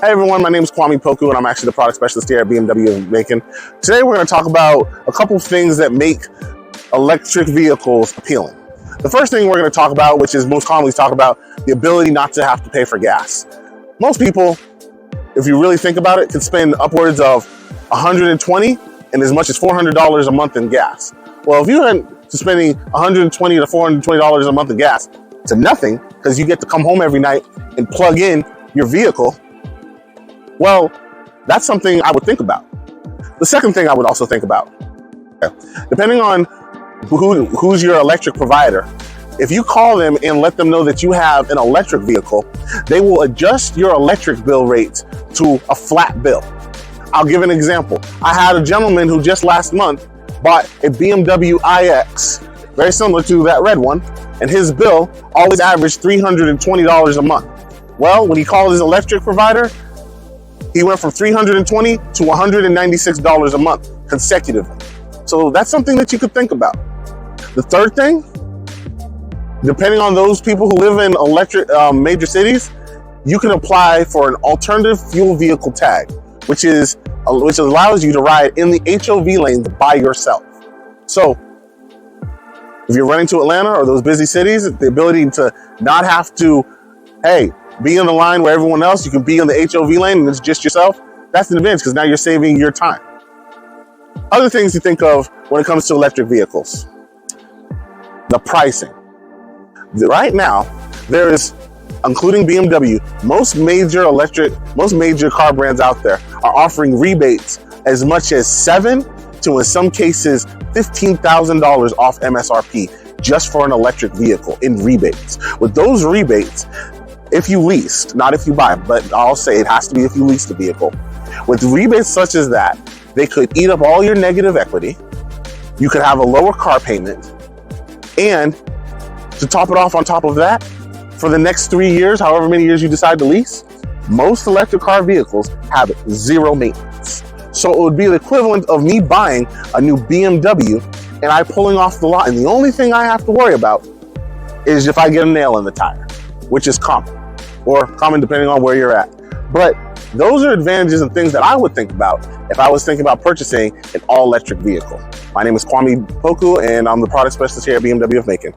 Hey everyone, my name is Kwame Poku and I'm actually the product specialist here at BMW Macon. Today we're going to talk about a couple of things that make electric vehicles appealing. The first thing we're going to talk about, which is most commonly talked about, the ability not to have to pay for gas. Most people, if you really think about it, can spend upwards of $120 and as much as $400 a month in gas. Well, if you went to spending $120 to $420 a month in gas to nothing, because you get to come home every night and plug in your vehicle, well, that's something I would think about. The second thing I would also think about, depending on who's your electric provider, if you call them and let them know that you have an electric vehicle, they will adjust your electric bill rate to a flat bill. I'll give an example. I had a gentleman who just last month bought a BMW iX, very similar to that red one, and his bill always averaged $320 a month. Well, when he called his electric provider, he went from $320 to $196 a month consecutively. So that's something that you could think about. The third thing, depending on those people who live in major cities, you can apply for an alternative fuel vehicle tag, which allows you to ride in the HOV lanes by yourself. So if you're running to Atlanta or those busy cities, the ability to not have to, be in the line where everyone else, you can be in the HOV lane and it's just yourself. That's an advantage because now you're saving your time. Other things to think of when it comes to electric vehicles. The pricing. Right now, there is, including BMW, most major car brands out there are offering rebates as much as $7,000 to, in some cases, $15,000 off MSRP just for an electric vehicle in rebates. With those rebates, if you leased, not if you buy, but I'll say it has to be if you lease the vehicle. With rebates such as that, they could eat up all your negative equity. You could have a lower car payment. And to top it off on top of that, for the next 3 years, however many years you decide to lease, most electric car vehicles have zero maintenance. So it would be the equivalent of me buying a new BMW and I pulling off the lot. And the only thing I have to worry about is if I get a nail in the tire, which is common, or common depending on where you're at. But those are advantages and things that I would think about if I was thinking about purchasing an all-electric vehicle. My name is Kwame Poku, and I'm the product specialist here at BMW of Macon.